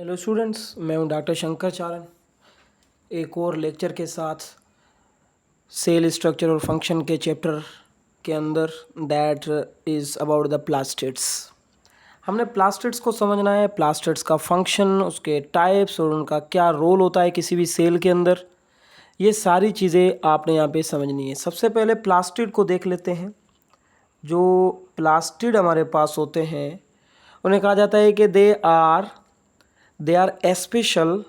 Hello students, मैं हूं doctor Shankar चारण। एक और लेक्चर के साथ सेल स्ट्रक्चर और फंक्शन के चैप्टर के अंदर that is about the plastids. हमने प्लास्टिड्स को समझना है, प्लास्टिड्स का फंक्शन, उसके टाइप्स और उनका क्या रोल होता है किसी भी सेल के अंदर। ये सारी चीज़ें आपने यहाँ पे समझनी है। सबसे पहले प्लास्टिड को देख लेते हैं। जो प्लास्टिड हमारे पास होते हैं उन्हें कहा जाता है कि they are special,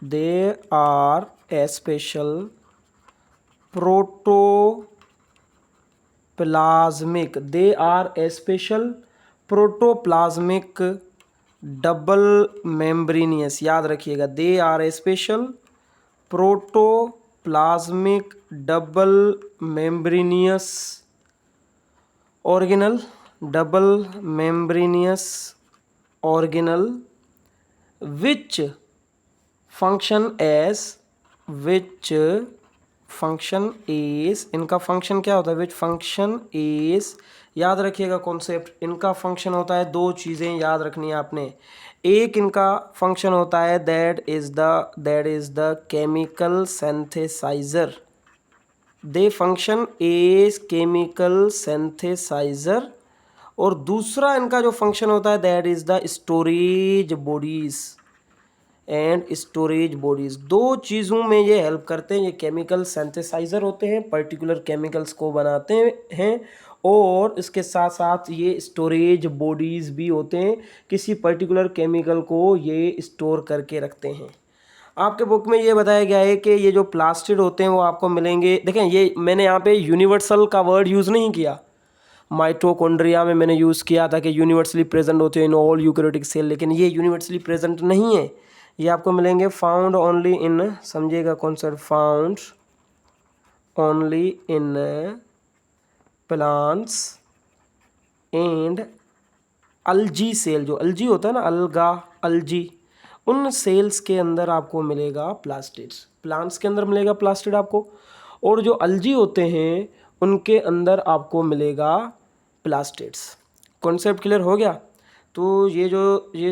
they are a special protoplasmic, they are a special protoplasmic double membranous, याद रखिएगा, they are a special protoplasmic double membranous organelle, double membranous organelle which function as, which function is, इनका function क्या होता है, which function is, याद रखिएगा concept. इनका function होता है, दो चीज़ें याद रखनी है आपने। एक इनका फंक्शन होता है that is the chemical synthesiser, they function is chemical synthesiser. और दूसरा इनका जो फंक्शन होता है that is the storage bodies and storage bodies. दो चीज़ों में ये हेल्प करते हैं। ये केमिकल सिंथेसाइजर होते हैं, पर्टिकुलर केमिकल्स को बनाते हैं, और इसके साथ साथ ये स्टोरेज बॉडीज़ भी होते हैं, किसी पर्टिकुलर केमिकल को ये स्टोर करके रखते हैं। आपके बुक में ये बताया गया है कि ये जो प्लास्टिड होते हैं वो आपको मिलेंगे। देखें, ये मैंने यहाँ पे यूनिवर्सल का वर्ड यूज़ नहीं किया। माइटोकॉन्ड्रिया में मैंने यूज़ किया था कि यूनिवर्सली प्रेजेंट होते हैं इन ऑल यूकैरियोटिक सेल, लेकिन ये यूनिवर्सली प्रेजेंट नहीं है। ये आपको मिलेंगे फाउंड ओनली इन, समझिएगा concept, found only in plants and algae cell. जो अल्जी होता है ना, अलगा, अल्जी, उन सेल्स के अंदर आपको मिलेगा प्लास्टिड्स। प्लांट्स के अंदर मिलेगा प्लास्टिड आपको, और जो अल्जी होते हैं उनके अंदर आपको मिलेगा प्लास्टिड्स। कॉन्सेप्ट क्लियर हो गया? तो ये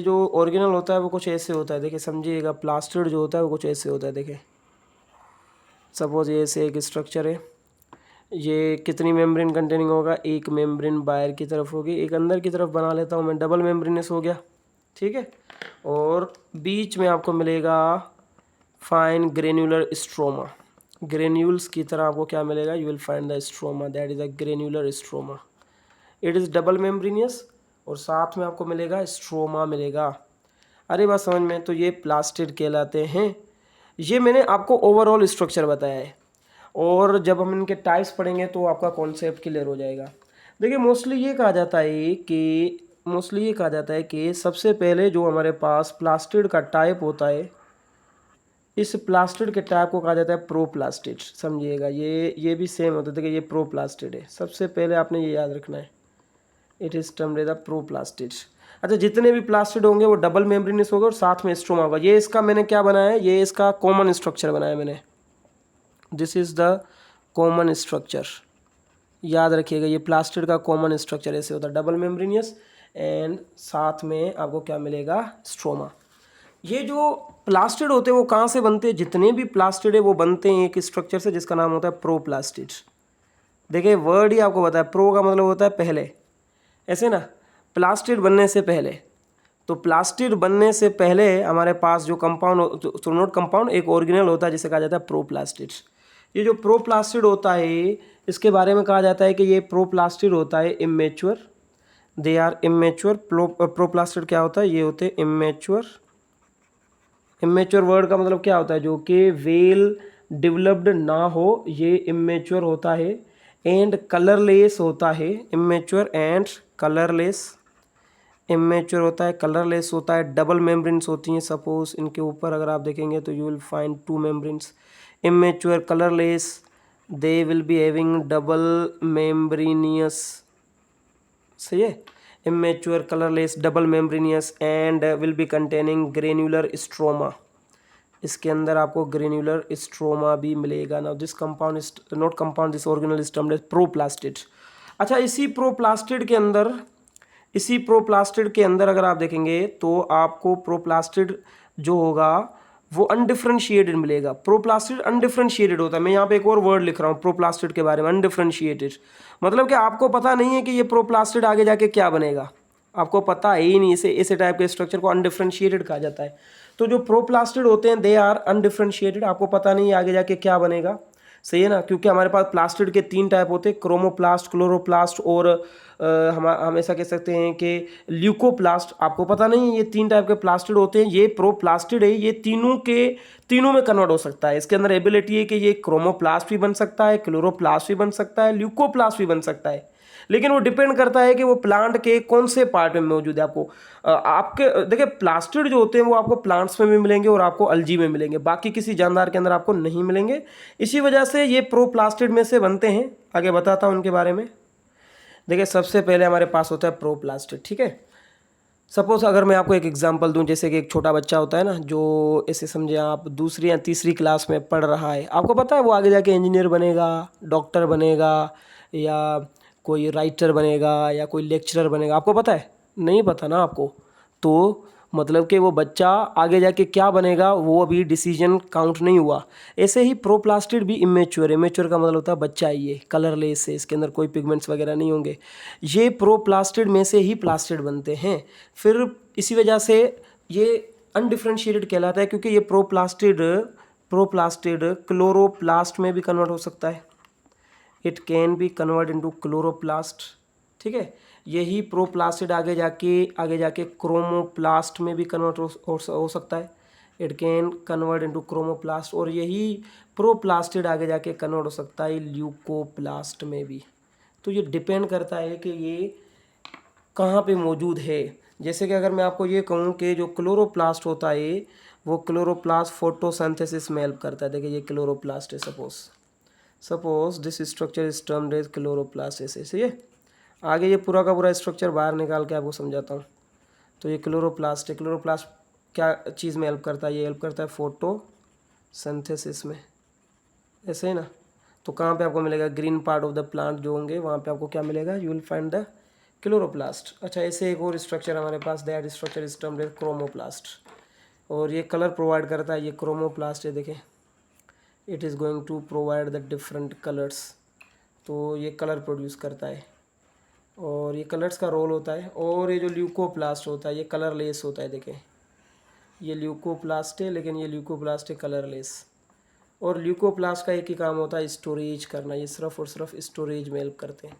जो ओरिजिनल होता है वो कुछ ऐसे होता है, देखिए समझिएगा। प्लास्टिड जो होता है वो कुछ ऐसे होता है, देखिए सपोज ये ऐसे एक स्ट्रक्चर है। ये कितनी मेम्ब्रेन कंटेनिंग होगा, एक मेम्ब्रेन बाहर की तरफ होगी, एक अंदर की तरफ बना लेता हूँ मैं, डबल मेम्ब्रेनस हो गया, ठीक है। और बीच में आपको मिलेगा फाइन ग्रेन्युलर स्ट्रोमा। ग्रेन्यूल्स की तरह आपको क्या मिलेगा, you will find the stroma, that is a granular stroma. It is double membranosus, और साथ में आपको मिलेगा स्ट्रोमा मिलेगा। अरे बात समझ में? तो ये प्लास्टिड कहलाते हैं। ये मैंने आपको ओवरऑल स्ट्रक्चर बताया है, और जब हम इनके टाइप्स पढ़ेंगे तो आपका कॉन्सेप्ट क्लियर हो जाएगा। देखिए मोस्टली ये कहा जाता है कि सबसे पहले जो हमारे पास प्लास्टिड का टाइप होता है, इस प्लास्टिड के टाइप को कहा जाता है प्रोप्लास्टिड। समझिएगा, ये भी सेम होता है। देखिए ये प्रोप्लास्टिड है, सबसे पहले आपने ये याद रखना है, it is termed as the proplastid. अच्छा, जितने भी प्लास्टिड होंगे वो डबल मेम्ब्रेनस होगा और साथ में स्ट्रोमा होगा। ये इसका मैंने क्या बनाया है, ये इसका कॉमन स्ट्रक्चर बनाया मैंने, this is the common structure. याद रखिएगा, ये प्लास्टिड का कॉमन स्ट्रक्चर ऐसे होता है, डबल मेम्ब्रेनियस एंड साथ में आपको क्या मिलेगा, स्ट्रोमा। ये जो प्लास्टिड होते हैं वो कहाँ से बनते हैं, जितने भी प्लास्टिड है वो बनते हैं एक स्ट्रक्चर से जिसका नाम होता है प्रोप्लास्टिड। देखिए वर्ड ही आपको पता है, प्रो का मतलब होता है पहले, ऐसे ना, प्लास्टिड बनने से पहले। तो प्लास्टिड बनने से पहले हमारे पास जो कंपाउंड, तो नोट कंपाउंड, एक ऑर्गेनल होता है जिसे कहा जाता है प्रोप्लास्टिड। ये जो प्रोप्लास्टिड होता है इसके बारे में कहा जाता है कि ये प्रोप्लास्टिड होता है immature, they are immature. Proplastid क्या होता है, ये होते हैं इमेच्योर। इमेच्योर वर्ड का मतलब क्या होता है, जो कि वेल डेवलप्ड ना हो, ये इमेच्योर होता है। एंड कलरलेस होता है, इमेच्योर एंड कलरलेस। इमेच्योर होता है, कलरलेस होता है, डबल मेम्ब्रेन्स होती हैं। सपोज इनके ऊपर अगर आप देखेंगे तो you will find 2 membranes. Immature, colourless, they will be having double membranous, सही है। Immature, colourless, double membranous and will be containing granular stroma. इसके अंदर आपको ग्रेन्युलर स्ट्रोमा भी मिलेगा। Now this compound is not compound, this organelle is termed as proplastid. अच्छा, इसी proplastid के अंदर इसी प्रोप्लास्टिड के अंदर अगर आप देखेंगे तो आपको प्रोप्लास्टिड जो होगा वो अनडिफरेंशिएटेड मिलेगा। प्रोप्लास्टिड अनडिफरेंशिएटेड होता है। मैं यहाँ पे एक और वर्ड लिख रहा हूँ प्रोप्लास्टिड के बारे में, अनडिफरेंशिएटेड। मतलब कि आपको पता नहीं है कि ये प्रोप्लास्टिड आगे जाके क्या बनेगा, आपको पता है ही नहीं। इसे ऐसे टाइप के स्ट्रक्चर को अनडिफरेंशिएटेड कहा जाता है। तो जो प्रोप्लास्टिड होते हैं दे आर अनडिफरेंशिएटेड, आपको पता नहीं है आगे जाके क्या बनेगा, सही है ना। क्योंकि हमारे पास प्लास्टिड के 3 टाइप होते हैं, क्रोमोप्लास्ट, क्लोरोप्लास्ट और हम हमेशा कह सकते हैं कि ल्यूकोप्लास्ट। आपको पता नहीं है ये 3 टाइप के प्लास्टिड होते हैं। ये प्रोप्लास्टिड है, ये तीनों में कन्वर्ट हो सकता है। इसके अंदर एबिलिटी है कि ये क्रोमोप्लास्ट भी बन सकता है, क्लोरोप्लास्ट भी बन सकता है, ल्यूकोप्लास्ट भी बन सकता है। लेकिन वो डिपेंड करता है कि वो प्लांट के कौन से पार्ट में मौजूद है। आपको आपके देखिए प्लास्टिड जो होते हैं वो आपको प्लांट्स में भी मिलेंगे और आपको अल्जी में मिलेंगे, बाकी किसी जानदार के अंदर आपको नहीं मिलेंगे। इसी वजह से ये प्रोप्लास्टिड में से बनते हैं। आगे बताता हूँ उनके बारे में। देखिए सबसे पहले हमारे पास होता है प्रोप्लास्टिड, ठीक है। सपोज अगर मैं आपको एक एग्जांपल दूं, जैसे कि एक छोटा बच्चा होता है ना, जो ऐसे समझे आप दूसरी या तीसरी क्लास में पढ़ रहा है, आपको पता है वो आगे जाके इंजीनियर बनेगा, डॉक्टर बनेगा, या कोई राइटर बनेगा, या कोई लेक्चरर बनेगा, आपको पता है? नहीं पता ना आपको। तो मतलब कि वो बच्चा आगे जाके क्या बनेगा वो अभी डिसीजन काउंट नहीं हुआ। ऐसे ही प्रोप्लास्टिड भी इमेच्योर, इमेच्योर का मतलब होता है बच्चा, ये कलरलेस है, इसके अंदर कोई पिगमेंट्स वगैरह नहीं होंगे। ये प्रोप्लास्टिड में से ही प्लास्टिड बनते हैं। फिर इसी वजह से ये अनडिफरेंशिएटेड कहलाता है, क्योंकि ये प्रोप्लास्टिड क्लोरोप्लास्ट में भी कन्वर्ट हो सकता है। It can be convert into chloroplast, ठीक है। यही प्रोप्लास्टिड आगे जाके क्रोमोप्लास्ट में भी कन्वर्ट हो सकता है। It can convert into chromoplast. और यही प्रोप्लास्टिड आगे जाके कन्वर्ट हो सकता है ल्यूकोप्लास्ट में भी। तो ये डिपेंड करता है कि ये कहाँ पे मौजूद है। जैसे कि अगर मैं आपको ये कहूँ कि जो क्लोरोप्लास्ट होता है वो क्लोरोप्लास्ट फोटोसिंथेसिस में हेल्प करता है। देखिए ये क्लोरोप्लास्ट है, suppose this structure is termed as chloroplast, ऐसे सही है। आगे ये पूरा का पूरा स्ट्रक्चर बाहर निकाल के आपको समझाता हूँ। तो ये क्लोरोप्लास्ट है। क्लोरोप्लास्ट क्या चीज़ में हेल्प करता है? ये हेल्प करता है फोटोसिंथेसिस में, ऐसे ही ना। तो कहाँ पे आपको मिलेगा? Green part of the plant जो होंगे वहाँ पे आपको क्या मिलेगा? You will find the chloroplast. अच्छा, ऐसे एक और स्ट्रक्चर हमारे पास, that structure is termed as chromoplast. और ये कलर प्रोवाइड करता है, ये क्रोमोप्लास्ट है, देखें it is going to provide the different colours. तो ये कलर प्रोड्यूस करता है और ये कलर्स का रोल होता है। और ये जो ल्यूकोप्लास्ट होता है ये कलरलेस होता है। देखें ये ल्यूकोप्लास्ट है, लेकिन ये ल्यूकोप्लास्ट है कलरलेस। और ल्यूकोप्लास्ट का एक ही काम होता है स्टोरेज करना, ये सिर्फ और सिर्फ स्टोरेज में हेल्प करते हैं।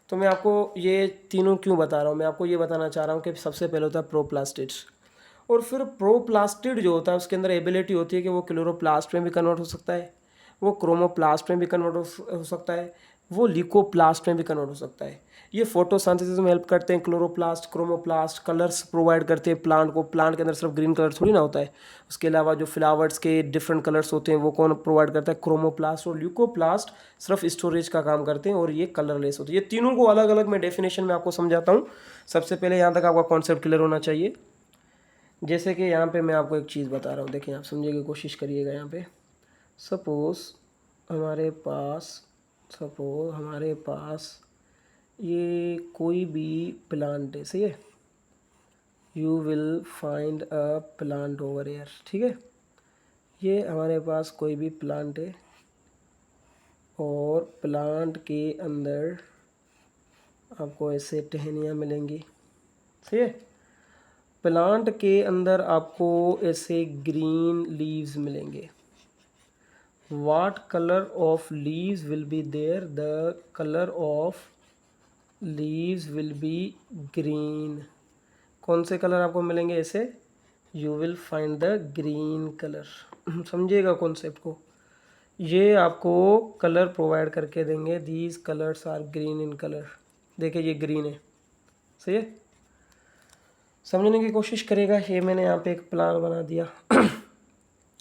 तो मैं आपको ये तीनों क्यों बता रहा हूँ? मैं आपको ये बताना चाह रहा हूँ कि सबसे पहले होता है प्रोप्लास्टिड, और फिर प्रोप्लास्टिड जो होता है उसके अंदर एबिलिटी होती है कि वो क्लोरोप्लास्ट में भी कन्वर्ट हो सकता है, वो क्रोमोप्लास्ट में भी कन्वर्ट हो सकता है, वो ल्यूकोप्लास्ट में भी कन्वर्ट हो सकता है। ये फोटोसिंथेसिस में हेल्प करते हैं। क्लोरोप्लास्ट, क्रोमोप्लास्ट कलर्स प्रोवाइड करते हैं प्लांट को। प्लांट के अंदर सिर्फ ग्रीन कलर थोड़ी ना होता है, उसके अलावा जो फ्लावर्स के डिफरेंट कलर्स होते हैं वो कौन प्रोवाइड करता है? क्रोमोप्लास्ट। और ल्यूकोप्लास्ट सिर्फ स्टोरेज का काम करते हैं और ये कलरलेस होते हैं। ये तीनों को अलग अलग मैं डेफिनेशन में आपको समझाता हूँ। सबसे पहले यहाँ तक आपका कॉन्सेप्ट क्लियर होना चाहिए। जैसे कि यहाँ पे मैं आपको एक चीज़ बता रहा हूँ, देखिए आप समझने की कोशिश करिएगा। यहाँ पे सपोज हमारे पास ये कोई भी प्लांट है, सही है। You will find a plant over air, ठीक है। ये हमारे पास कोई भी प्लांट है और प्लांट के अंदर आपको ऐसे टहनियाँ मिलेंगी, सही है। प्लांट के अंदर आपको ऐसे ग्रीन लीव्स मिलेंगे। What color of leaves will be there? The color of leaves will be green. कौन से कलर आपको मिलेंगे ऐसे? You will find the green color. समझिएगा कॉन्सेप्ट को। ये आपको कलर प्रोवाइड करके देंगे। These colors are green in color. देखिए ये ग्रीन है, सही है। समझने की कोशिश करेगा। ये मैंने यहाँ पे एक प्लान बना दिया।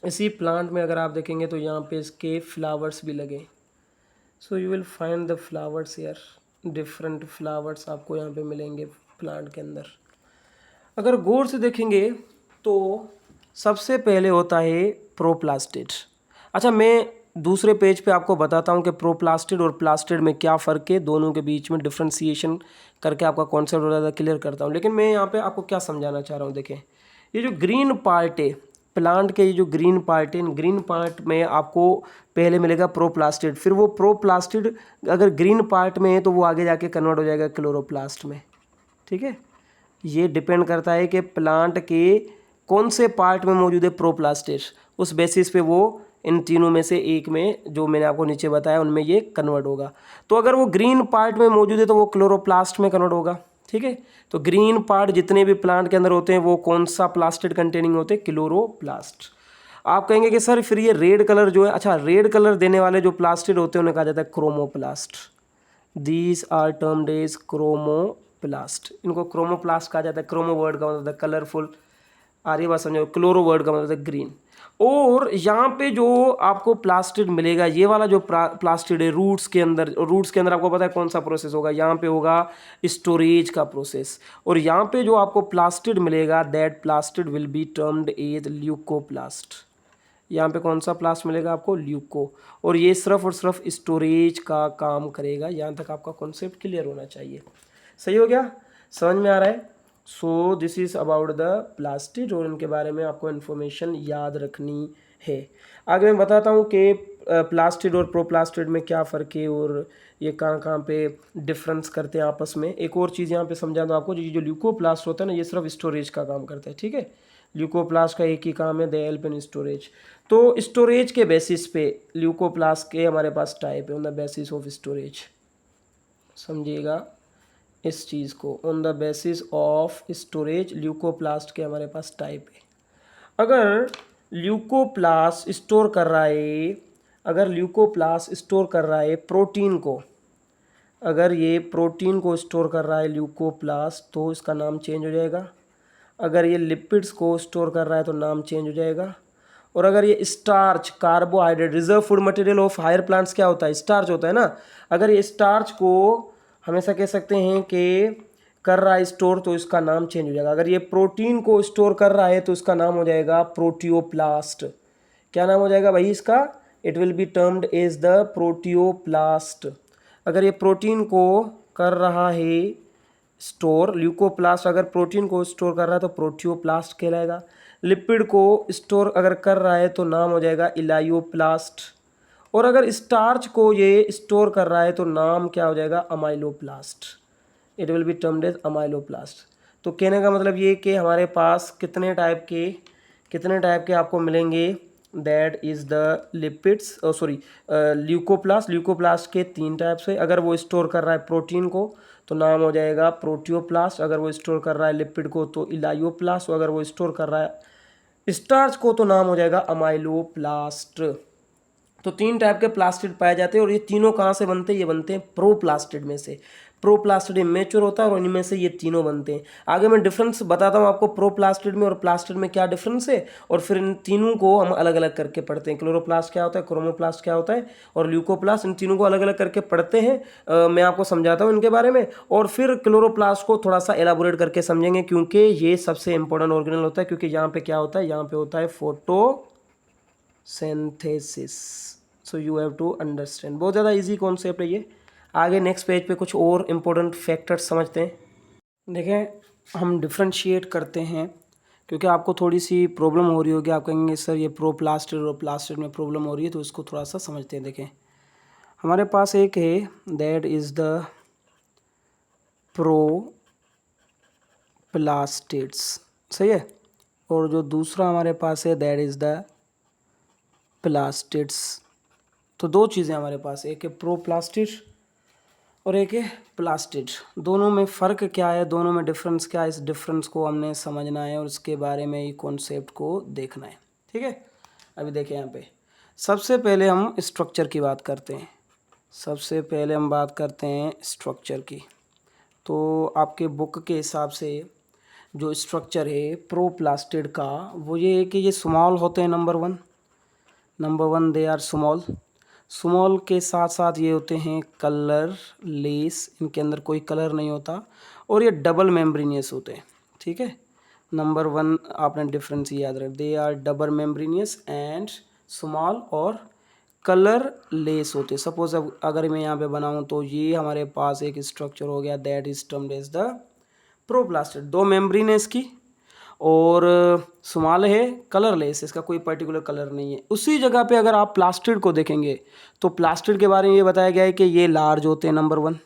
इसी प्लांट में अगर आप देखेंगे तो यहाँ पे इसके फ्लावर्स भी लगे। So you will find the flowers here. Different flowers आपको यहाँ पे मिलेंगे प्लांट के अंदर। अगर गौर से देखेंगे तो सबसे पहले होता है प्रोप्लास्टिड। अच्छा, मैं दूसरे पेज पे आपको बताता हूँ कि प्रोप्लास्टिड और प्लास्टिड में क्या फ़र्क है, दोनों के बीच में डिफ्रेंसिएशन करके आपका कॉन्सेप्ट और ज़्यादा क्लियर करता हूँ। लेकिन मैं यहाँ पे आपको क्या समझाना चाह रहा हूँ, देखें ये जो ग्रीन पार्ट है प्लांट के, ये जो ग्रीन पार्ट है, इन ग्रीन पार्ट में आपको पहले मिलेगा प्रोप्लास्टिड, फिर वो प्रोप्लास्टिड अगर ग्रीन पार्ट में है तो वो आगे जाके कन्वर्ट हो जाएगा क्लोरोप्लास्ट में। ठीक है, ये डिपेंड करता है कि प्लांट के कौन से पार्ट में मौजूद है प्रोप्लास्टिड, उस बेसिस पे वो इन तीनों में से एक में जो मैंने आपको नीचे बताया उनमें ये कन्वर्ट होगा। तो अगर वो ग्रीन पार्ट में मौजूद है तो वो क्लोरोप्लास्ट में कन्वर्ट होगा। ठीक है, तो ग्रीन पार्ट जितने भी प्लांट के अंदर होते हैं वो कौन सा प्लास्टिड कंटेनिंग होते हैं, क्लोरोप्लास्ट। आप कहेंगे कि सर फिर ये रेड कलर जो है, अच्छा रेड कलर देने वाले जो प्लास्टिड होते हैं उन्हें कहा जाता है chromoplast. These are termed as chromoplast, इनको क्रोमोप्लास्ट कहा जाता है। क्रोमो वर्ड का मतलब कलरफुल, आ रही बात समझो, क्लोरो वर्ड का मतलब ग्रीन। और यहाँ पे जो आपको प्लास्टिड मिलेगा, ये वाला जो प्लास्टिड है रूट्स के अंदर, रूट्स के अंदर आपको पता है कौन सा प्रोसेस होगा, यहाँ पे होगा स्टोरेज का प्रोसेस। और यहाँ पे जो आपको प्लास्टिड मिलेगा that plastid will be termed as leucoplast. यहाँ पे कौन सा प्लास्ट मिलेगा आपको, ल्यूको। और ये सिर्फ और सिर्फ स्टोरेज का काम करेगा। यहाँ तक आपका कॉन्सेप्ट क्लियर होना चाहिए। सही हो गया, समझ में आ रहा है। So this is about the plastid और इनके बारे में आपको इन्फॉर्मेशन याद रखनी है। आगे मैं बताता हूँ कि प्लास्टिड और प्रोप्लास्टिड में क्या फ़र्क है और ये कहाँ कहाँ पे डिफरेंस करते हैं आपस में। एक और चीज़ यहाँ पे समझा दो आपको, जो ल्यूकोप्लास्ट होता है ना, ये सिर्फ स्टोरेज का काम करता है। ठीक है, ल्यूकोप्लास्ट का एक ही काम है, दे हेल्प इन स्टोरेज। तो स्टोरेज के बेसिस पे ल्यूकोप्लास्ट के हमारे पास टाइप है, on the basis of storage. समझिएगा इस चीज़ को, on the basis of storage leucoplast के हमारे पास टाइप है। अगर ल्यूकोप्लास्ट स्टोर कर रहा है, अगर ल्यूकोप्लास्ट स्टोर कर रहा है प्रोटीन को, अगर ये प्रोटीन को स्टोर कर रहा है ल्यूकोप्लास्ट तो इसका नाम चेंज हो जाएगा। अगर ये लिपिड्स को स्टोर कर रहा है तो नाम चेंज हो जाएगा। और अगर ये starch, carbohydrate, reserve food material of higher plants क्या होता है, स्टार्च होता है ना, अगर ये स्टार्च को हमेशा कह सकते हैं कि कर रहा है स्टोर तो इसका नाम चेंज हो जाएगा। अगर ये प्रोटीन को स्टोर कर रहा है तो इसका नाम हो जाएगा प्रोटियोप्लास्ट। क्या नाम हो जाएगा भाई इसका, it will be termed as the proteoplast. अगर ये प्रोटीन को कर रहा है स्टोर, ल्यूकोप्लास्ट अगर प्रोटीन को स्टोर कर रहा है तो प्रोटियोप्लास्ट कहलाएगा। लिपिड को स्टोर अगर कर रहा है तो नाम हो जाएगा इलायोप्लास्ट। और अगर स्टार्च को ये स्टोर कर रहा है तो नाम क्या हो जाएगा, amyloplast. It will be termed as amyloplast. तो कहने का मतलब ये कि हमारे पास कितने टाइप के आपको मिलेंगे, that is the lipids, sorry leucoplast. Leucoplast के 3 टाइप्स है। अगर वो स्टोर कर रहा है प्रोटीन को तो नाम हो जाएगा प्रोटियोप्लास्ट। अगर वो स्टोर कर रहा है लिपिड को तो इलायोप्लास्ट। अगर वो स्टोर कर रहा है स्टार्च को तो नाम हो जाएगा अमाइलोप्लास्ट। तो 3 टाइप के प्लास्टिड पाए जाते हैं और ये तीनों कहाँ से बनते हैं, ये बनते हैं प्रोप्लास्टिड में से। प्रोप्लास्टिड इमेच्योर होता है और इनमें से ये तीनों बनते हैं। आगे मैं डिफरेंस बताता हूँ आपको प्रोप्लास्टिड में और प्लास्टिड में क्या डिफरेंस है, और फिर इन तीनों को हम अलग अलग करके पढ़ते हैं। क्लोरोप्लास्ट क्या होता है, क्रोमोप्लास्ट क्या होता है और ल्यूकोप्लास्ट, इन तीनों को अलग अलग करके पढ़ते हैं। मैं आपको समझाता हूँ इनके बारे में और फिर क्लोरोप्लास्ट को थोड़ा सा एलाबोरेट करके समझेंगे, क्योंकि ये सबसे इंपॉर्टेंट ऑर्गेनल होता है। क्योंकि यहाँ पे क्या होता है, यहाँ पे होता है photosynthesis. So you have to understand. बहुत ज़्यादा इजी कॉन्सेप्ट है ये। आगे नेक्स्ट पेज पे कुछ और इम्पोर्टेंट फैक्टर्स समझते हैं। देखें हम डिफ्रेंशिएट करते हैं, क्योंकि आपको थोड़ी सी प्रॉब्लम हो रही होगी। आप कहेंगे सर ये प्रोप्लास्टिड और प्लास्टिड में प्रॉब्लम हो रही है, तो इसको थोड़ा सा समझते हैं। देखें हमारे पास एक है दैट इज़ द प्रोप्लास्टिड्स, सही है, और जो दूसरा हमारे पास है दैट इज़ द प्लास्टिड्स। तो 2 चीज़ें हमारे पास, एक है प्रोप्लास्टिड और एक है प्लास्टिड। दोनों में फ़र्क क्या है, दोनों में डिफरेंस क्या है, इस डिफरेंस को हमने समझना है और इसके बारे में ये कॉन्सेप्ट को देखना है। ठीक है, अभी देखें यहाँ पे सबसे पहले हम स्ट्रक्चर की बात करते हैं। सबसे पहले हम बात करते हैं स्ट्रक्चर की। तो आपके बुक के हिसाब से जो स्ट्रक्चर है प्रोप्लास्टिड का वो ये है कि ये स्मॉल होते हैं। Number one they are small के साथ साथ ये होते हैं कलर लेस, इनके अंदर कोई कलर नहीं होता, और ये डबल मेम्ब्रेनियस होते हैं। ठीक है, नंबर 1 आपने डिफरेंस याद रख, they are double membranous and small और कलर लेस होते हैं। सपोज अब अगर मैं यहाँ पे बनाऊँ तो ये हमारे पास एक स्ट्रक्चर हो गया, that is termed as the proplastid. दो मेम्ब्रेन है इसकी और स्मॉल है, कलरलेस, इसका कोई पर्टिकुलर कलर नहीं है। उसी जगह पे अगर आप प्लास्टिड को देखेंगे तो प्लास्टिड के बारे में ये बताया गया है कि ये लार्ज होते हैं, नंबर 1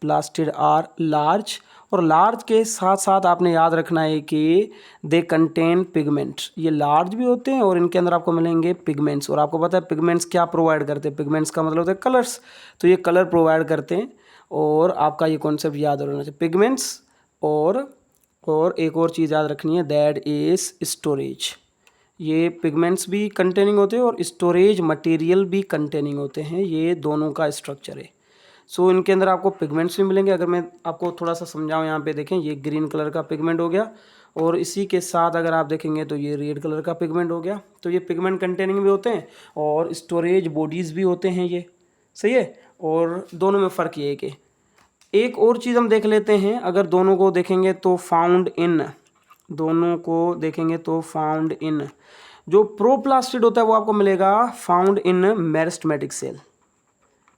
प्लास्टिड आर लार्ज। और लार्ज के साथ साथ आपने याद रखना है कि दे कंटेन पिगमेंट, ये लार्ज भी होते हैं और इनके अंदर आपको मिलेंगे पिगमेंट्स। और आपको पता है पिगमेंट्स क्या प्रोवाइड करते हैं, पिगमेंट्स का मतलब होता है कलर्स, तो ये कलर प्रोवाइड करते हैं। और आपका ये कॉन्सेप्ट याद रहना चाहिए, पिगमेंट्स। और एक और चीज़ याद रखनी है, दैट इज स्टोरेज। ये पिगमेंट्स भी कंटेनिंग होते हैं और स्टोरेज मटेरियल भी कंटेनिंग होते हैं, ये दोनों का स्ट्रक्चर है। सो इनके अंदर आपको पिगमेंट्स भी मिलेंगे। अगर मैं आपको थोड़ा सा समझाऊं, यहाँ पे देखें, ये ग्रीन कलर का पिगमेंट हो गया और इसी के साथ अगर आप देखेंगे तो ये रेड कलर का पिगमेंट हो गया। तो ये पिगमेंट कंटेनिंग भी होते हैं और स्टोरेज बॉडीज़ भी होते हैं, ये सही है। और दोनों में फ़र्क ये है कि एक और चीज़ हम देख लेते हैं, अगर दोनों को देखेंगे तो फाउंड इन, दोनों को देखेंगे तो फाउंड इन, जो प्रोप्लास्टिड होता है वो आपको मिलेगा found in meristematic cell.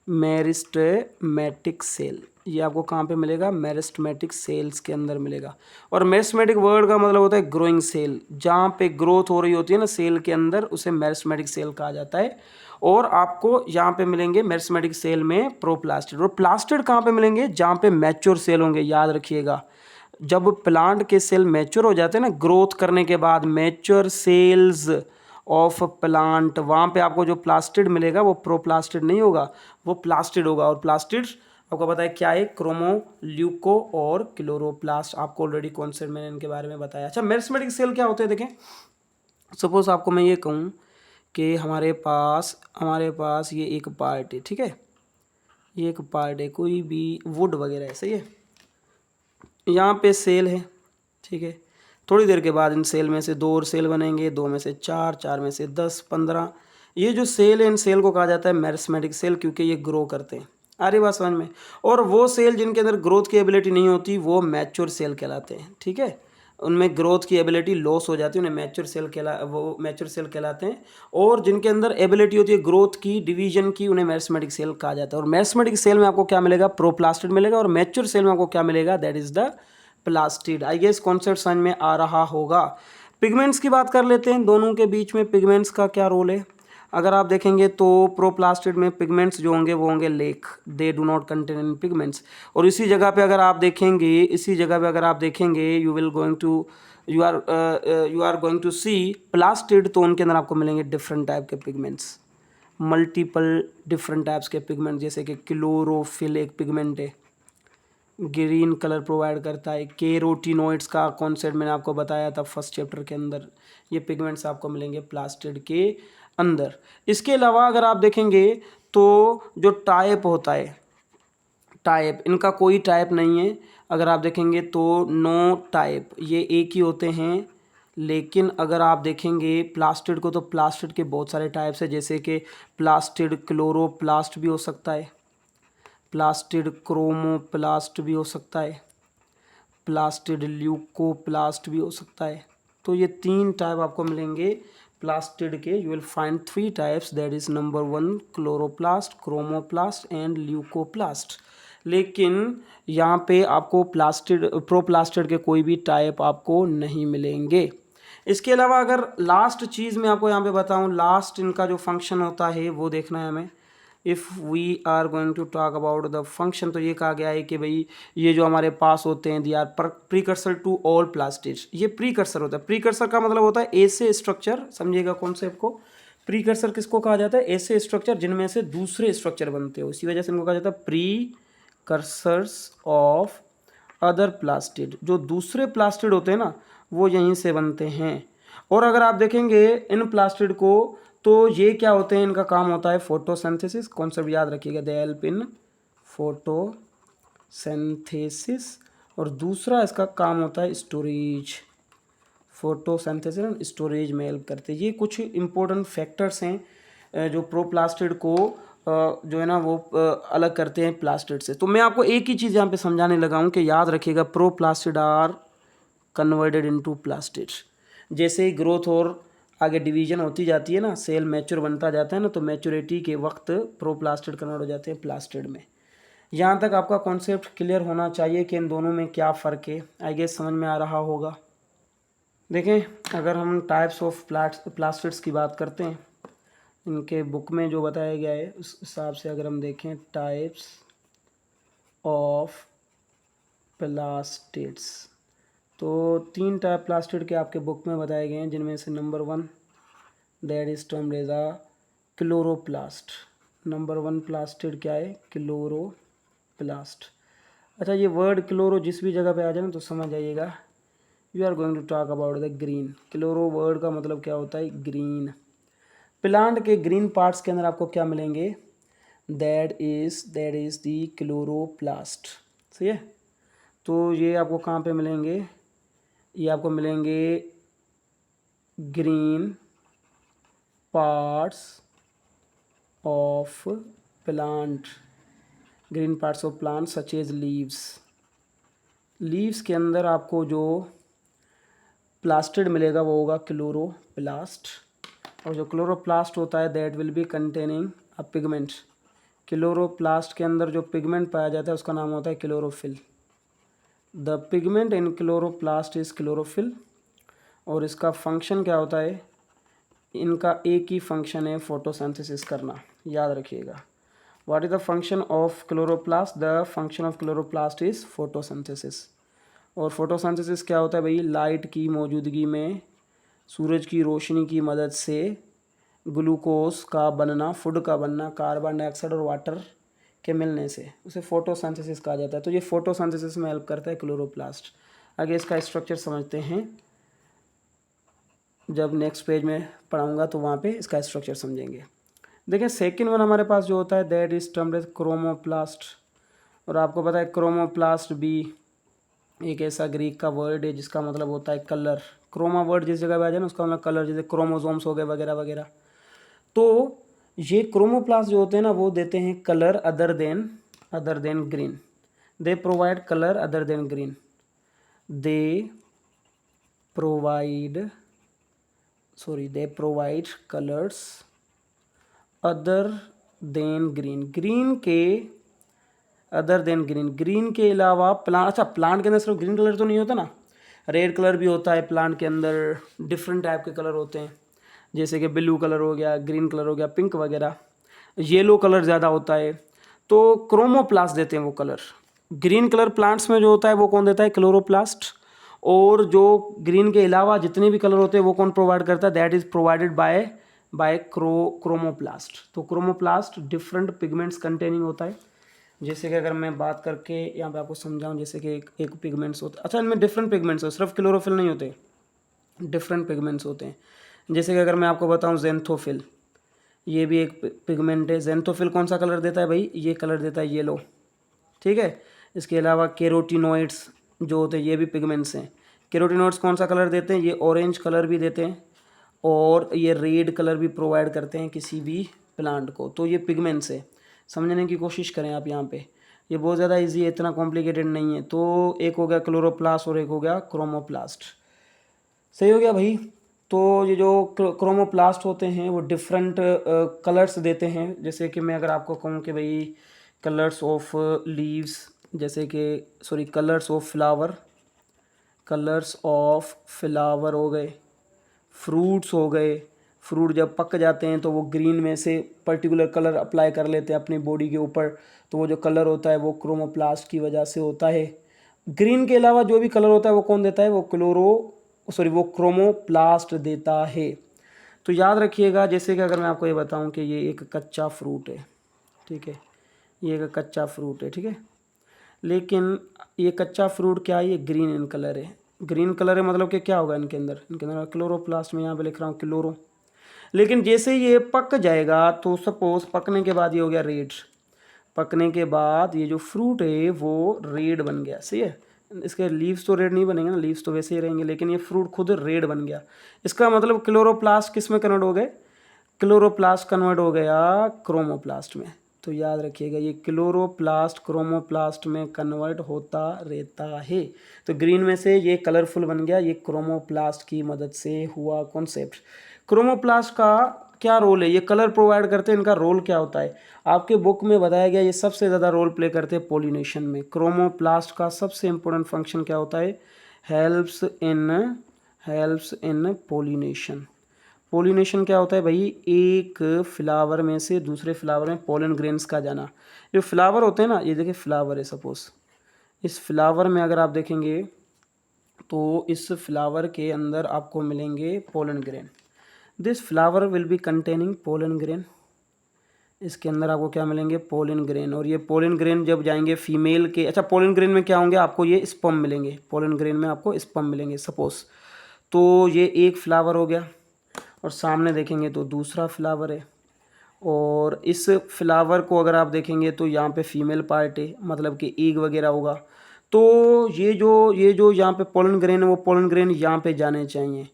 Meristematic cell ये आपको कहाँ पे मिलेगा, मेरिस्टेमेटिक सेल्स के अंदर मिलेगा। और मेरिस्टेमेटिक वर्ड का मतलब होता है ग्रोइंग सेल, जहाँ पे ग्रोथ हो रही होती है ना सेल के अंदर, उसे मेरिस्टेमेटिक सेल कहा जाता है। और आपको यहाँ पे मिलेंगे मेरिस्टेमेटिक सेल में प्रोप्लास्टिड। और प्लास्टिड कहाँ पे मिलेंगे, जहाँ पे मैच्योर सेल होंगे। याद रखिएगा, जब प्लांट के सेल मैच्योर हो जाते हैं ना, ग्रोथ करने के बाद मैच्योर सेल्स ऑफ प्लांट, वहाँ पे आपको जो प्लास्टिड मिलेगा वो प्रोप्लास्टिड नहीं होगा, वो प्लास्टिड होगा। और प्लास्टिड आपको पता है क्या है, क्रोमो, ल्यूको और क्लोरोप्लास्ट। आपको ऑलरेडी कॉन्सेप्ट मैंने इनके बारे में बताया। अच्छा, मेरिस्टेमेटिक सेल क्या होते हैं देखें। सपोज आपको मैं ये कहूँ कि हमारे पास ये एक पार्ट है, ठीक है, ये एक पार्ट है, कोई भी वुड वगैरह है, सही है। यहाँ पे सेल है, ठीक है। थोड़ी देर के बाद इन सेल में से 2 और सेल बनेंगे, 2 में से 4, 4 में से 10, 15। ये जो सेल है, इन सेल को कहा जाता है मेरिस्टेमेटिक सेल, क्योंकि ये ग्रो करते हैं। आ रही बात समझ में। और वो सेल जिनके अंदर ग्रोथ की एबिलिटी नहीं होती वो मैच्योर सेल कहलाते हैं, ठीक है। उनमें ग्रोथ की एबिलिटी लॉस हो जाती है, उन्हें वो मैच्योर सेल कहलाते हैं। और जिनके अंदर एबिलिटी होती है ग्रोथ की, डिवीजन की, उन्हें मेरिस्टेमेटिक सेल कहा जाता है। और मेरिस्टेमेटिक सेल में आपको क्या मिलेगा, प्रोप्लास्टिड मिलेगा। और मैच्योर सेल में आपको क्या मिलेगा, that is the plastid. I guess concept समझ में आ रहा होगा। पिगमेंट्स की बात कर लेते हैं, दोनों के बीच में पिगमेंट्स का क्या रोल है। अगर आप देखेंगे तो प्रोप्लास्टिड में पिगमेंट्स जो होंगे वो होंगे lack, they do not contain in pigments. और इसी जगह पे अगर आप देखेंगे you are going to see plastid, तो उनके अंदर आपको मिलेंगे डिफरेंट टाइप के पिगमेंट्स, मल्टीपल डिफरेंट टाइप्स के पिगमेंट। जैसे कि क्लोरोफिल एक पिगमेंट है, ग्रीन कलर प्रोवाइड करता है। कैरोटीनॉइड्स का कॉन्सेप्ट मैंने आपको बताया था फर्स्ट चैप्टर के अंदर। ये पिगमेंट्स आपको मिलेंगे प्लास्टिड के अंदर। इसके अलावा अगर आप देखेंगे तो जो टाइप होता है, टाइप, इनका कोई टाइप नहीं है। अगर आप देखेंगे तो नो टाइप, ये एक ही होते हैं। लेकिन अगर आप देखेंगे प्लास्टिड को, तो प्लास्टिड के बहुत सारे टाइप्स है। जैसे कि प्लास्टिड क्लोरोप्लास्ट भी हो सकता है, प्लास्टिड क्रोमोप्लास्ट भी हो सकता है, प्लास्टिड ल्यूकोप्लास्ट भी हो सकता है। तो ये 3 टाइप आपको मिलेंगे प्लास्टिड के। You will find 3 types, that is number 1 chloroplast, chromoplast and leucoplast. लेकिन यहाँ पे आपको प्रोप्लास्टिड के कोई भी टाइप आपको नहीं मिलेंगे। इसके अलावा अगर लास्ट चीज़ मैं आपको यहाँ पे बताऊँ, लास्ट इनका जो फंक्शन होता है वो देखना है हमें। If we are going to talk about the function, तो ये कहा गया है कि भाई ये जो हमारे पास होते हैं, they are precursor to all plastids. ये प्रीकर्सर होता है। प्रीकर्सर का मतलब होता है ऐसे स्ट्रक्चर, समझिएगा कॉन्सेप्ट को। प्रीकर्सर किसको कहा जाता है, ऐसे स्ट्रक्चर जिनमें से दूसरे स्ट्रक्चर बनते हो, इसी वजह से इनको कहा जाता है प्रीकर्सर्स ऑफ अदर प्लास्टिड। जो दूसरे प्लास्टिड होते हैं ना, वो यहीं से बनते हैं। और अगर आप देखेंगे इन प्लास्टिड को, तो ये क्या होते हैं, इनका काम होता है फोटोसिंथेसिस। कॉन्सेप्ट याद रखिएगा, दे हेल्प इन फोटोसिंथेसिस। और दूसरा इसका काम होता है स्टोरेज, फोटोसिंथेसिस एंड स्टोरेज में हेल्प करते हैं। ये कुछ इंपॉर्टेंट फैक्टर्स हैं जो प्रोप्लास्टिड को जो है ना वो अलग करते हैं प्लास्टिड से। तो मैं आपको एक ही चीज़ यहाँ पे समझाने लगा हूँ कि याद रखिएगा, proplastid are converted into plastid. जैसे ही ग्रोथ और आगे डिवीजन होती जाती है ना, सेल मैच्योर बनता जाता है ना, तो मैच्योरिटी के वक्त प्रोप्लास्टिड कन्वर्ट हो जाते हैं प्लास्टिड में। यहाँ तक आपका कॉन्सेप्ट क्लियर होना चाहिए कि इन दोनों में क्या फ़र्क है। आई गेस समझ में आ रहा होगा। देखें, अगर हम टाइप्स ऑफ प्लास्टिड्स की बात करते हैं, इनके बुक में जो बताया गया है उस हिसाब से अगर हम देखें, टाइप्स ऑफ प्लास्टिड्स, तो 3 टाइप प्लास्टिड के आपके बुक में बताए गए हैं, जिनमें से number 1 that is termed as a chloroplast. Number 1 plastid क्या है? क्लोरोप्लास्ट। अच्छा, ये वर्ड क्लोरो जिस भी जगह पे आ जाए ना तो समझ आइएगा you are going to talk about the green. Chloro word का मतलब क्या होता है? ग्रीन। प्लांट के ग्रीन पार्ट्स के अंदर आपको क्या मिलेंगे? That is the chloroplast. सही है। तो ये आपको कहाँ पे मिलेंगे? ये आपको मिलेंगे green parts of plant, green parts of plant such as leaves. Leaves के अंदर आपको जो प्लास्टिड मिलेगा वो होगा क्लोरोप्लास्ट। और जो क्लोरोप्लास्ट होता है that will be containing a pigment. Chloroplast के अंदर जो पिगमेंट पाया जाता है उसका नाम होता है chlorophyll. The pigment in chloroplast is chlorophyll. और इसका फंक्शन क्या होता है? इनका एक ही फंक्शन है, फोटोसिंथेसिस करना। याद रखिएगा। What is the function of chloroplast? The function of chloroplast is photosynthesis. और फोटोसिंथेसिस क्या होता है भाई? लाइट की मौजूदगी में सूरज की रोशनी की मदद से ग्लूकोज का बनना, फूड का बनना, कार्बन डाइऑक्साइड और वाटर के मिलने से उसे फोटोसिंथेसिस कहा जाता है। तो ये फोटोसिंथेसिस में हेल्प करता है क्लोरोप्लास्ट। आगे इसका स्ट्रक्चर समझते हैं, जब नेक्स्ट पेज में पढ़ाऊंगा तो वहाँ पे इसका स्ट्रक्चर समझेंगे। देखिए, सेकेंड वन हमारे पास जो होता है that is termed as chromoplast. और आपको पता है क्रोमोप्लास्ट भी एक ऐसा ग्रीक का वर्ड है जिसका मतलब होता है कलर। क्रोमा वर्ड जिस जगह पे आ जाए ना उसका मतलब कलर, जैसे क्रोमोसोम्स हो गए वगैरह वगैरह। तो ये क्रोमोप्लास्ट जो होते हैं ना वो देते हैं colour other than green. They provide colour other than green. They provide colours other than green. Green के अदर देन ग्रीन के अलावा प्लांट, अच्छा प्लांट के अंदर सिर्फ ग्रीन कलर तो नहीं होता ना, रेड कलर भी होता है प्लांट के अंदर। डिफरेंट टाइप के कलर होते हैं, जैसे कि ब्लू कलर हो गया, ग्रीन कलर हो गया, पिंक वगैरह। येलो कलर ज़्यादा होता है, तो क्रोमोप्लास्ट देते हैं वो कलर। ग्रीन कलर प्लांट्स में जो होता है वो कौन देता है? क्लोरोप्लास्ट। और जो ग्रीन के अलावा जितने भी कलर होते हैं वो कौन प्रोवाइड करता है? That is provided by chromoplast. तो क्रोमोप्लास्ट डिफरेंट पिगमेंट्स कंटेनिंग होता है। जैसे कि अगर मैं बात करके यहाँ पे आपको समझाऊं, जैसे कि एक पिगमेंट्स होता है। अच्छा, इनमें डिफरेंट पिगमेंट्स हो, सिर्फ क्लोरोफिल नहीं होते, डिफरेंट पिगमेंट्स होते हैं। जैसे कि अगर मैं आपको बताऊं ज़ेंथोफिल, ये भी एक पिगमेंट है। ज़ेंथोफिल कौन सा कलर देता है भाई? ये कलर देता है येलो। ठीक है। इसके अलावा कैरोटिनॉइड्स जो होते हैं ये भी पिगमेंट्स हैं। कैरोटिनॉइड्स कौन सा कलर देते हैं? ये ऑरेंज कलर भी देते हैं और ये रेड कलर भी प्रोवाइड करते हैं किसी भी प्लांट को। तो ये पिगमेंट्स है, समझने की कोशिश करें आप यहाँ पे। ये बहुत ज़्यादा इजी है, इतना कॉम्प्लिकेटेड नहीं है। तो एक हो गया क्लोरोप्लास्ट और एक हो गया क्रोमोप्लास्ट। सही हो गया भाई। तो ये जो क्रोमोप्लास्ट होते हैं वो डिफरेंट कलर्स देते हैं। जैसे कि मैं अगर आपको कहूँ कि भाई कलर्स ऑफ लीव्स, जैसे कि कलर्स ऑफ फ्लावर हो गए, फ्रूट्स हो गए। फ्रूट जब पक जाते हैं तो वो ग्रीन में से पर्टिकुलर कलर अप्लाई कर लेते हैं अपनी बॉडी के ऊपर, तो वो जो कलर होता है वो क्रोमोप्लास्ट की वजह से होता है। ग्रीन के अलावा जो भी कलर होता है वो कौन देता है? वो क्रोमोप्लास्ट देता है। तो याद रखिएगा, जैसे कि अगर मैं आपको ये बताऊं कि ये एक कच्चा फ्रूट है, ठीक है, ये एक कच्चा फ्रूट है, ठीक है, लेकिन ये कच्चा फ्रूट क्या है? ये ग्रीन इन कलर है। ग्रीन कलर है मतलब कि क्या होगा इनके अंदर क्लोरोप्लास्ट में यहाँ पे लिख रहा हूँ क्लोरो। लेकिन जैसे ये पक जाएगा तो सपोज पकने के बाद ये हो गया रेड। पकने के बाद ये जो फ्रूट है वो रेड बन गया। सही है। इसके लीव्स तो रेड नहीं बनेंगे ना, लीव्स तो वैसे ही रहेंगे, लेकिन ये फ्रूट खुद रेड बन गया। इसका मतलब क्लोरोप्लास्ट किस में कन्वर्ट हो गए? क्लोरोप्लास्ट कन्वर्ट हो गया क्रोमोप्लास्ट में। तो याद रखिएगा ये क्लोरोप्लास्ट क्रोमोप्लास्ट में कन्वर्ट होता रहता है। तो ग्रीन में से ये कलरफुल बन गया, ये क्रोमोप्लास्ट की मदद से हुआ कॉन्सेप्ट। क्रोमोप्लास्ट का क्या रोल है, ये कलर प्रोवाइड करते हैं, इनका रोल क्या होता है आपके बुक में बताया गया, ये सबसे ज़्यादा रोल प्ले करते हैं पोलिनेशन में। क्रोमोप्लास्ट का सबसे इंपॉर्टेंट फंक्शन क्या होता है, हेल्प्स इन पोलिनेशन। पोलिनेशन क्या होता है भाई, एक फ्लावर में से दूसरे फ्लावर में पोलन ग्रेन्स का जाना। जो फ्लावर होते हैं ना, ये देखिए फ्लावर है सपोज, इस फ्लावर में अगर आप देखेंगे तो इस फ्लावर के अंदर आपको मिलेंगे pollen grain. This flower will be containing pollen grain, इसके अंदर आपको क्या मिलेंगे, पोलन ग्रेन। और ये पोलन ग्रेन जब जाएंगे फीमेल के, अच्छा पोलन ग्रेन में क्या होंगे, आपको ये स्पर्म मिलेंगे, पोलन ग्रेन में आपको स्पर्म मिलेंगे सपोज। तो ये एक फ्लावर हो गया, और सामने देखेंगे तो दूसरा फ्लावर है, और इस फ्लावर को अगर आप देखेंगे तो यहाँ पे फीमेल पार्ट है, मतलब कि एग वगैरह होगा। तो ये जो यहाँ पे पोलन ग्रेन है, वो पोलन ग्रेन यहाँ पे जाने चाहिए।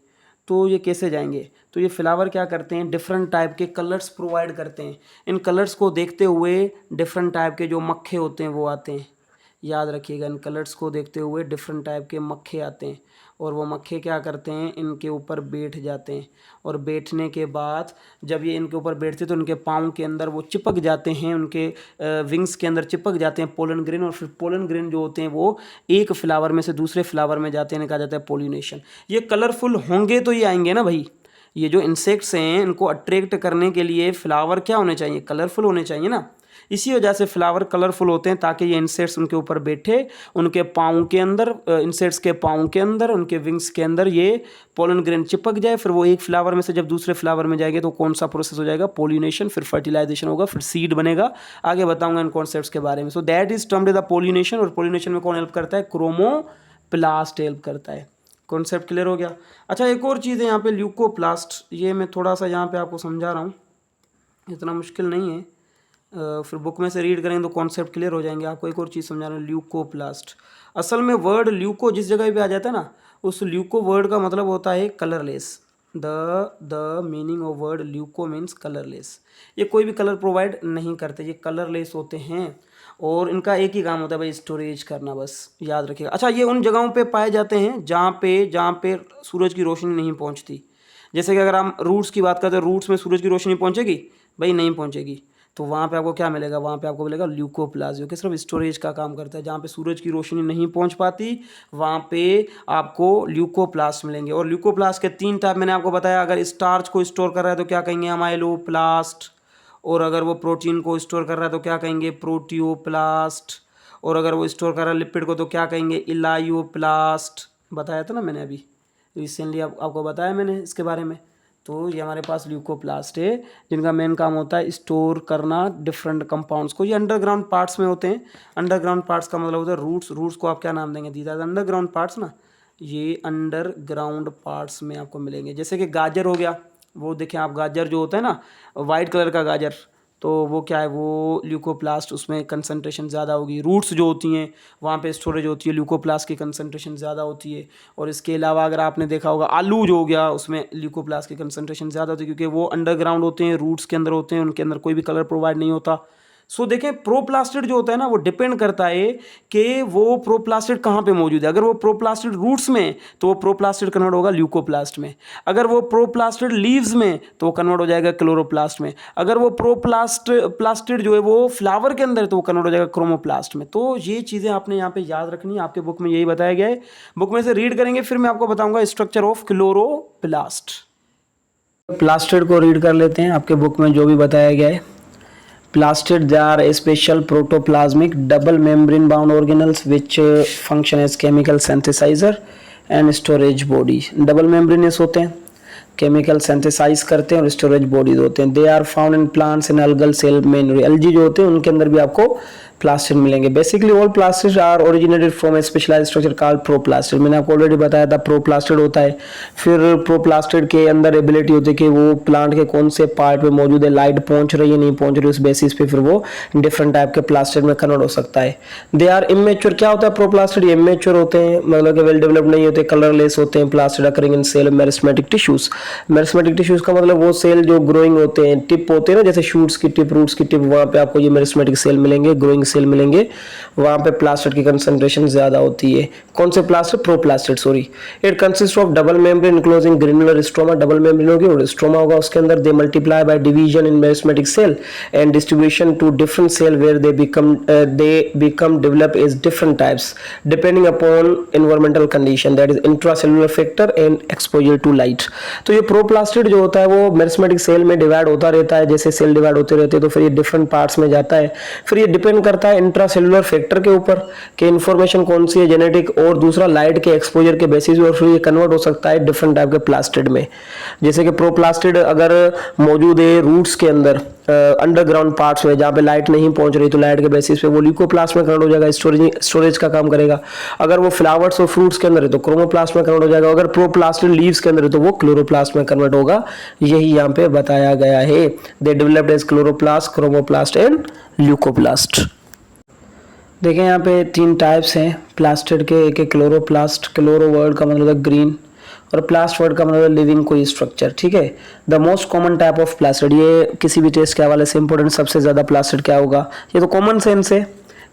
तो ये कैसे जाएंगे, तो ये फ्लावर क्या करते हैं, डिफरेंट टाइप के कलर्स प्रोवाइड करते हैं। इन कलर्स को देखते हुए डिफरेंट टाइप के जो मक्खे होते हैं वो आते हैं। याद रखिएगा, इन कलर्स को देखते हुए डिफरेंट टाइप के मक्खे आते हैं, और वो मक्खे क्या करते हैं, इनके ऊपर बैठ जाते हैं। और बैठने के बाद जब ये इनके ऊपर बैठते हैं तो इनके पाँव के अंदर वो चिपक जाते हैं, उनके विंग्स के अंदर चिपक जाते हैं पोलन ग्रेन। और फिर पोलन ग्रेन जो होते हैं वो एक फ्लावर में से दूसरे फ्लावर में जाते हैं, इन्हें कहा जाता है पोलिनेशन। ये कलरफुल होंगे तो ये आएंगे ना भाई, ये जो इंसेक्ट्स हैं इनको अट्रैक्ट करने के लिए फ्लावर क्या होने चाहिए, कलरफुल होने चाहिए ना। इसी वजह से फ्लावर कलरफुल होते हैं, ताकि ये इंसेक्ट्स उनके ऊपर बैठे, उनके पाँव के अंदर, इंसेक्ट्स के पाँव के अंदर, उनके विंग्स के अंदर ये पोलन ग्रेन चिपक जाए। फिर वो एक फ्लावर में से जब दूसरे फ्लावर में जाएंगे तो कौन सा प्रोसेस हो जाएगा, पोलिनेशन, फिर फर्टिलाइजेशन होगा, फिर सीड बनेगा। आगे बताऊंगा इन कॉन्सेप्ट्स के बारे में। So that is termed the pollination. और पोलिनेशन में कौन हेल्प करता है, क्रोमोप्लास्ट हेल्प करता है। कॉन्सेप्ट क्लियर हो गया। अच्छा एक और चीज़ है यहाँ पे, ल्यूकोप्लास्ट, ये मैं थोड़ा सा यहाँ पे आपको समझा रहा हूँ, इतना मुश्किल नहीं है, फिर बुक में से रीड करेंगे तो कॉन्सेप्ट क्लियर हो जाएंगे। आपको एक और चीज़ समझा रहा हूँ, ल्यूकोप्लास्ट। असल में वर्ड ल्यूको जिस जगह पे आ जाता है ना, उस ल्यूको वर्ड का मतलब होता है colourless. The meaning of word leuco means colourless. ये कोई भी कलर प्रोवाइड नहीं करते, ये कलरलेस होते हैं, और इनका एक ही काम होता है भाई, स्टोरेज करना, बस याद रखिएगा। अच्छा ये उन जगहों पे पाए जाते हैं जहाँ पे सूरज की रोशनी नहीं पहुँचती। जैसे कि अगर हम रूट्स की बात करते हैं, रूट्स में सूरज की रोशनी पहुँचेगी भाई, नहीं पहुँचेगी, तो वहाँ पे आपको क्या मिलेगा, वहाँ पे आपको मिलेगा ल्यूकोप्लास्ट, जो कि सिर्फ स्टोरेज का काम करता है। जहाँ पे सूरज की रोशनी नहीं पहुँच पाती वहाँ पे आपको ल्यूकोप्लास्ट मिलेंगे। और ल्यूकोप्लास्ट के 3 टाइप मैंने आपको बताया। अगर स्टार्च को स्टोर कर रहा है तो क्या कहेंगे, अमाइलोप्लास्ट। और अगर वो प्रोटीन को स्टोर कर रहा है तो क्या कहेंगे, प्रोटियोप्लास्ट। और अगर वो स्टोर कर रहा है लिपिड को तो क्या कहेंगे, इलायोप्लास्ट। बताया था ना मैंने अभी रिसेंटली, आपको बताया मैंने इसके बारे में। तो ये हमारे पास ल्यूकोप्लास्ट है, जिनका मेन काम होता है स्टोर करना डिफरेंट कंपाउंड्स को। ये अंडरग्राउंड पार्ट्स में होते हैं। अंडरग्राउंड पार्ट्स का मतलब होता है रूट्स। रूट्स को आप क्या नाम देंगे, दीदा अंडरग्राउंड पार्ट्स ना, ये अंडरग्राउंड पार्ट्स में आपको मिलेंगे। जैसे कि गाजर हो गया, वो देखें आप, गाजर जो होता है ना वाइट कलर का गाजर, तो वो क्या है, वो ल्यूकोप्लास्ट, उसमें कंसंट्रेशन ज़्यादा होगी। रूट्स जो होती हैं वहाँ पे स्टोरेज होती है, ल्यूकोप्लास्ट की कंसंट्रेशन ज़्यादा होती है। और इसके अलावा अगर आपने देखा होगा आलू जो हो गया, उसमें ल्यूकोप्लास्ट की कंसंट्रेशन ज़्यादा होती है, क्योंकि वो अंडरग्राउंड होते हैं, रूट्स के अंदर होते हैं, उनके अंदर कोई भी कलर प्रोवाइड नहीं होता। सो देखें प्रोप्लास्टिड जो होता है ना, वो डिपेंड करता है कि वो प्रोप्लास्टिड कहाँ पे मौजूद है। अगर वो प्रोप्लास्टिड रूट्स में तो वो प्रोप्लास्टिड कन्वर्ट होगा ल्यूकोप्लास्ट में। अगर वो प्रोप्लास्टिड लीव्स में तो वो कन्वर्ट हो जाएगा क्लोरोप्लास्ट में। अगर वो प्लास्टिड जो है वो फ्लावर के अंदर तो वो कन्वर्ट हो जाएगा क्रोमोप्लास्ट में। तो ये चीज़ें आपने यहाँ पे याद रखनी है, आपके बुक में यही बताया गया है। बुक में से रीड करेंगे, फिर मैं आपको बताऊंगा स्ट्रक्चर ऑफ क्लोरोप्लास्ट। प्लास्टिड को रीड कर लेते हैं, आपके बुक में जो भी बताया गया है। Plastids are a special protoplasmic double membrane bound organelles which function as chemical synthesizer and storage body. Double membranous होते हैं, केमिकल सिंथेसाइज करते हैं, और स्टोरेज बॉडीज होते हैं। They are found in plants in algal cell mainly। Algae जो होते हैं उनके अंदर भी आपको प्लास्टिड मिलेंगे। Basically all plastid are originated from a specialised structure called proplastid. मैंने आपको ऑलरेडी बताया था प्रोप्लास्टिड होता है। फिर प्रोप्लास्टिड के अंदर एबिलिटी होती है कि वो प्लांट के कौन से पार्ट पे मौजूद है, लाइट पहुंच रही है नहीं पहुंच रही, उस बेसिस पे फिर वो डिफरेंट टाइप के प्लास्टिड में कन्वर्ट हो सकता है। They are immature. क्या होता है प्रोप्लास्टिड? ये इमेच्योर होते हैं, मतलब कि वेल डेवलप्ड नहीं होते, कलरलेस होते हैं। Plastid occurring in cell meristematic tissues. Meristematic tissues का मतलब वो सेल जो ग्रोइंग होते हैं, टिप होते हैं ना, जैसे शूट्स की टिप, रूट्स की टिप, वहां पे आपको ये मेरिस्टेमेटिक सेल मिलेंगे, ग्रोइंग सेल मिलेंगे, वहां पे प्लास्टिड की कंसंट्रेशन ज्यादा होती है। कौन से plastid? Proplastid, sorry. It consist of double membrane enclosing granular stroma. Double membrane होगी और स्ट्रोमा होगा उसके अंदर। They multiply by division in meristematic cell and distribution to different cell where they become develop as different types depending upon environmental condition, that is intracellular factor and exposure to light. तो ये proplastid जो होता है वो meristematic cell में divide होता रहता है, जैसे सेल डिवाइड होते रहते हैं तो फिर ये डिफरेंट पार्ट्स में जाता है। फिर ये डिपेंड करता है इंट्रासेलुलर फैक्टर के ऊपर कि इंफॉर्मेशन कौन सी है, जेनेटिक, और दूसरा लाइट के एक्सपोजर के बेसिस पर फिर ये कन्वर्ट हो सकता है डिफरेंट टाइप के प्लास्टिड में। जैसे कि प्रोप्लास्टिड अगर मौजूद है रूट्स के अंदर, अंडरग्राउंड पार्ट्स में जहाँ पे लाइट नहीं पहुंच रही, तो लाइट के बेसिस पे वो ल्यूकोप्लास्ट में कन्वर्ट हो जाएगा, स्टोरेज का काम करेगा। अगर वो फ्लावर्स और फ्रूट्स के अंदर है तो क्रोमोप्लास्ट में कन्वर्ट हो जाएगा। अगर प्रोप्लास्टिड लीव्स के अंदर है तो वो क्लोरोप्लास्ट में कन्वर्ट होगा। यही यहाँ पे बताया गया है। They developed as chloroplast, chromoplast and leucoplast. देखें यहाँ पे 3 टाइप्स हैं प्लास्टिड के। एक है क्लोरोप्लास्ट। क्लोरो वर्ड का मतलब है ग्रीन, और प्लास्ट वर्ड का मतलब लिविंग कोई स्ट्रक्चर, ठीक है। The most common type of plastid, ये किसी भी टेस्ट के हवाले से इंपॉर्टेंट, सबसे ज्यादा प्लास्टिड क्या होगा, ये तो कॉमन सेंस है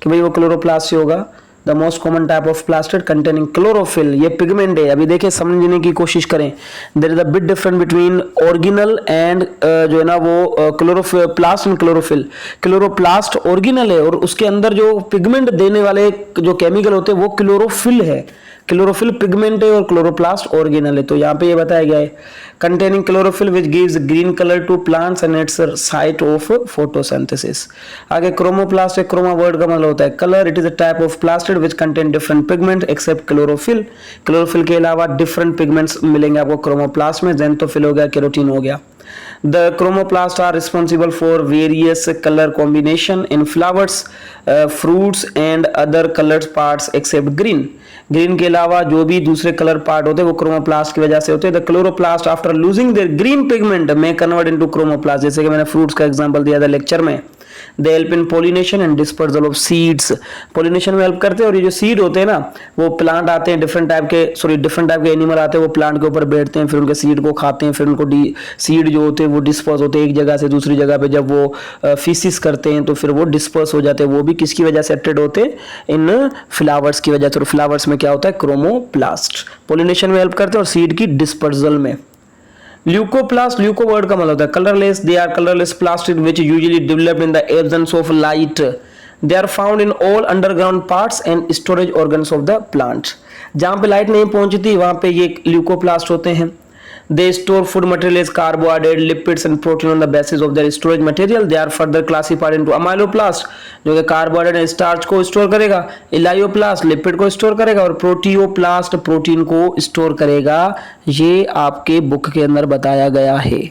कि भाई वो क्लोरोप्लास्ट ही होगा। The most common type of plastid containing chlorophyll, ये पिगमेंट है। अभी देखिए समझने की कोशिश करें, there is a big difference between organelle and जो है ना वो chloroplast and chlorophyll. Chloroplast organelle है और उसके अंदर जो पिगमेंट देने वाले जो केमिकल होते हैं वो क्लोरोफिल है। क्लोरोफिल पिगमेंट है और क्लोरोप्लास्ट ऑर्गेनल है। तो यहाँ पे ये बताया गया है containing chlorophyll which gives green colour to plants and its site of photosynthesis. आगे क्रोमोप्लास्ट है। क्रोमा वर्ड का मतलब होता है colourless. It is a type of plastid which contain different pigment except chlorophyll. Chlorophyll के अलावा डिफरेंट पिगमेंट्स मिलेंगे आपको क्रोमोप्लास्ट में। ज़ैंथोफिल हो गया, केरोटीन हो गया। The chromoplasts are responsible for various color combination in flowers, fruits and other colored parts except green. Green के अलावा जो भी दूसरे कलर पार्ट होते हैं वो क्रोमोप्लास्ट की वजह से होते हैं। The chloroplast after losing their green pigment में कन्वर्ट इनटू क्रोमोप्लास्ट। जैसे कि मैंने फ्रूट्स का एग्जांपल दिया था लेक्चर में। They help in pollination and dispersal of seeds. Pollination में हेल्प करते हैं, और ये जो सीड होते हैं ना वो प्लांट आते हैं डिफरेंट टाइप के एनिमल आते हैं, वो प्लांट के ऊपर बैठते हैं, फिर उनके सीड को खाते हैं, फिर उनको सीड जो होते हैं वो डिस्पर्स होते हैं एक जगह से दूसरी जगह पे। जब वो फीसिस करते हैं तो फिर वो डिस्पर्स हो जाते हैं। वो भी किसकी वजह से अट्रैक्ट होते हैं? इन फ्लावर्स की वजह से। तो फ्लावर्स में क्या होता है? क्रोमोप्लास्ट। पोलिनेशन में हेल्प करते हैं और सीड की डिस्पर्सल में। ल्यूकोप्लास्ट, ल्यूको वर्ड का मतलब होता है colourless. They are colourless plastid which usually developed in the absence of light. They are found in all underground parts and storage organs of the plant. जहां पे light नहीं पहुंचती वहां पे ये ल्यूकोप्लास्ट होते हैं। They store food material as carbohydrate, lipids and protein on the basis of their storage material. They are further classified into amyloplast जो कि कार्बोहाइड्रेट एंड स्टार्च को स्टोर करेगा, इलायोप्लास्ट लिपिड को स्टोर करेगा, और प्रोटियोप्लास्ट प्रोटीन को स्टोर करेगा। ये आपके बुक के अंदर बताया गया है।